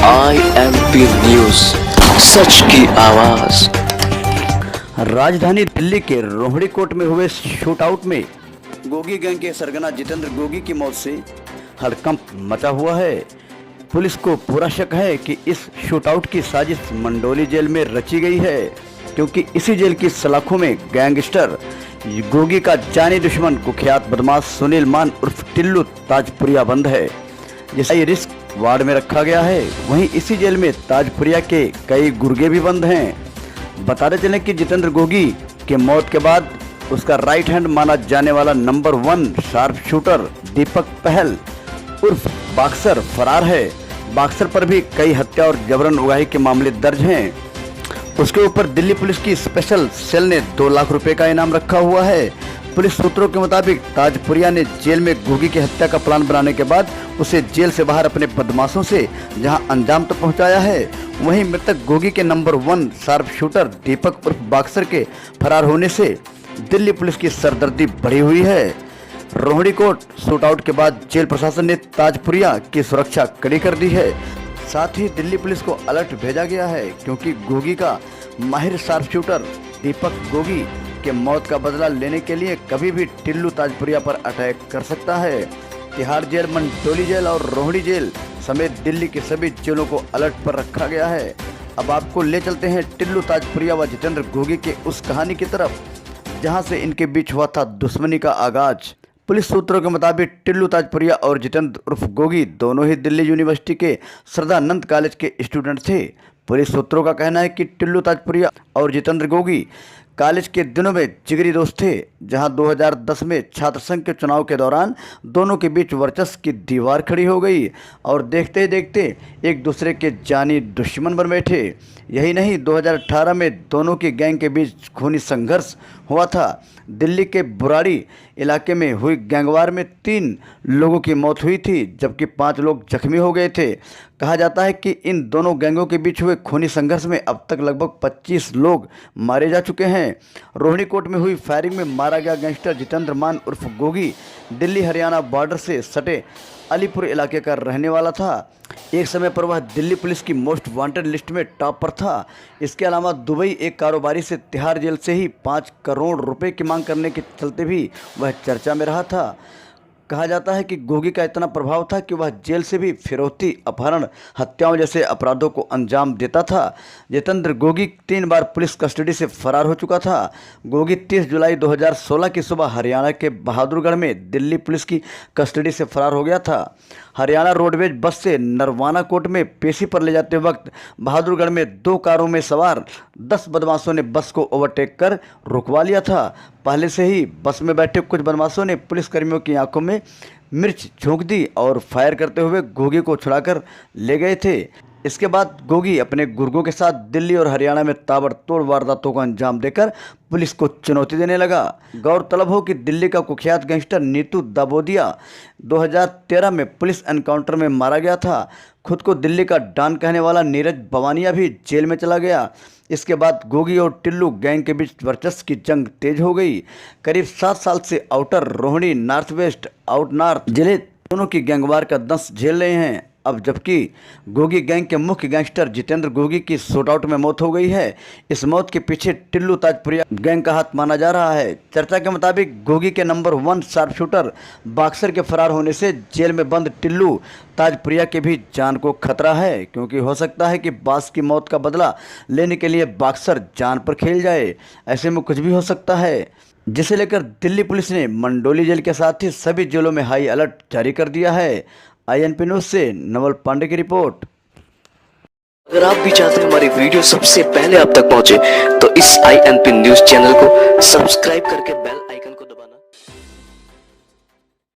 INP news, सच की आवाज। राजधानी दिल्ली के रोहिणी कोर्ट में हुए शूटआउट में गोगी गैंग के सरगना जितेंद्र गोगी की मौत से हड़कंप मचा हुआ है। पुलिस को पूरा शक है कि इस शूटआउट की साजिश मंडोली जेल में रची गई है, क्योंकि इसी जेल की सलाखों में गैंगस्टर गोगी का जानी दुश्मन कुख्यात बदमाश सुनील मान उर्फ टिल्लू ताजपुरिया बंद है, जिसे रिस्क वार्ड में रखा गया है। वहीं इसी जेल में ताजपुरिया के कई गुर्गे भी बंद हैं। बताते चलें कि जितेंद्र गोगी के मौत के बाद उसका राइट हैंड माना जाने वाला नंबर 1 शार्प शूटर दीपक पहल उर्फ बॉक्सर फरार है। बॉक्सर पर भी कई हत्या और जबरन उगाही के मामले दर्ज हैं। उसके ऊपर दिल्ली पुलिस की स्पेशल सेल ने 2 लाख रुपए का इनाम रखा हुआ है। पुलिस सूत्रों के मुताबिक ताजपुरिया ने जेल में गोगी की हत्या का प्लान बनाने के बाद उसे जेल से बाहर अपने बदमाशों से जहां अंजाम तक पहुंचाया है, वहीं मृतक गोगी के नंबर 1 शार्प शूटर दीपक उर्फ बॉक्सर के फरार होने से दिल्ली पुलिस की सरदर्दी बढ़ी हुई है। रोहिणी कोर्ट शूटआउट के बाद जेल प्रशासन ने ताजपुरिया की सुरक्षा कड़ी कर दी है। साथ ही दिल्ली पुलिस को अलर्ट भेजा गया है, क्योंकि गोगी का माहिर शार्प शूटर दीपक गोगी के मौत का बदला लेने के लिए कभी भी टिल्लू ताजपुरिया पर अटैक कर सकता है। तिहाड़ जेल, मंडोली जेल और रोहिणी जेल समेत दिल्ली के सभी जेलों को अलर्ट पर रखा गया है। अब आपको ले चलते हैं टिल्लू ताजपुरिया व जितेंद्र गोगी के उस कहानी की तरफ जहां से इनके बीच हुआ था दुश्मनी का आगाज। पुलिस सूत्रों के मुताबिक टिल्लू ताजपुरिया और जितेंद्र उर्फ गोगी दोनों ही दिल्ली यूनिवर्सिटी के श्रद्धानंद कॉलेज के स्टूडेंट थे। पुलिस सूत्रों का कहना है कि टिल्लू ताजपुरिया और जितेंद्र गोगी कॉलेज के दिनों में जिगरी दोस्त थे, जहां 2010 में छात्र संघ के चुनाव के दौरान दोनों के बीच वर्चस्व की दीवार खड़ी हो गई और देखते ही देखते एक दूसरे के जानी दुश्मन बन बैठे। यही नहीं, 2018 में दोनों की गैंग के बीच खूनी संघर्ष हुआ था। दिल्ली के बुराड़ी इलाके में हुई गैंगवार में 3 लोगों की मौत हुई थी, जबकि 5 लोग जख्मी हो गए थे। कहा जाता है कि इन दोनों गैंगों के बीच हुए खूनी संघर्ष में अब तक लगभग 25 लोग मारे जा चुके हैं। रोहिणी कोर्ट में हुई फायरिंग में मारा गया गैंगस्टर जितेंद्र मान उर्फ गोगी दिल्ली हरियाणा बॉर्डर से सटे अलीपुर इलाके का रहने वाला था। एक समय पर वह दिल्ली पुलिस की मोस्ट वांटेड लिस्ट में टॉप पर था। इसके अलावा दुबई एक कारोबारी से तिहाड़ जेल से ही 5 करोड़ रुपए की मांग करने के चलते भी वह चर्चा में रहा था। कहा जाता है कि गोगी का इतना प्रभाव था कि वह जेल से भी फिरौती, अपहरण, हत्याओं जैसे अपराधों को अंजाम देता था। जितेंद्र गोगी 3 बार पुलिस कस्टडी से फरार हो चुका था। गोगी 30 जुलाई 2016 की सुबह हरियाणा के बहादुरगढ़ में दिल्ली पुलिस की कस्टडी से फरार हो गया था। हरियाणा रोडवेज बस से नरवाना कोर्ट में पेशी पर ले जाते वक्त बहादुरगढ़ में 2 कारों में सवार 10 बदमाशों ने बस को ओवरटेक कर रुकवा लिया था। पहले से ही बस में बैठे कुछ बदमाशों ने पुलिसकर्मियों की आंखों में मिर्च झोंक दी और फायर करते हुए गोगी को छुड़ाकर ले गए थे। इसके बाद गोगी अपने गुर्गों के साथ दिल्ली और हरियाणा में ताबड़तोड़ वारदातों को अंजाम देकर पुलिस को चुनौती देने लगा। गौरतलब हो कि दिल्ली का कुख्यात गैंगस्टर नीतू दाबोदिया 2013 में पुलिस एनकाउंटर में मारा गया था। खुद को दिल्ली का डॉन कहने वाला नीरज बवानिया भी जेल में चला गया। इसके बाद गोगी और टिल्लू गैंग के बीच वर्चस्व की जंग तेज हो गई। करीब 7 साल से outer, Rohini, north west, out north जिले दोनों की गैंगवार का दंश झेल रहे हैं। अब जबकि गोगी गैंग के मुख्य गैंगस्टर जितेंद्र गोगी की शूटआउट में मौत हो गई है, इस मौत के पीछे टिल्लू ताजपुरिया गैंग का हाथ माना जा रहा है। चर्चा के मुताबिक गोगी के नंबर 1 शार्प शूटर बॉक्सर के फरार होने से जेल में बंद टिल्लू ताजपुरिया के भी जान को खतरा है, क्योंकि हो सकता है कि बॉस की मौत का बदला लेने के लिए बॉक्सर जान पर खेल जाए। ऐसे में कुछ भी हो सकता है, जिसे लेकर दिल्ली पुलिस ने मंडोली जेल के साथ ही सभी जेलों में हाई अलर्ट जारी कर दिया है। INP न्यूज से नवल पांडे की रिपोर्ट। अगर आप भी चाहते हैं हमारी वीडियो सबसे पहले आप तक पहुंचे, तो इस INP न्यूज चैनल को सब्सक्राइब करके बेल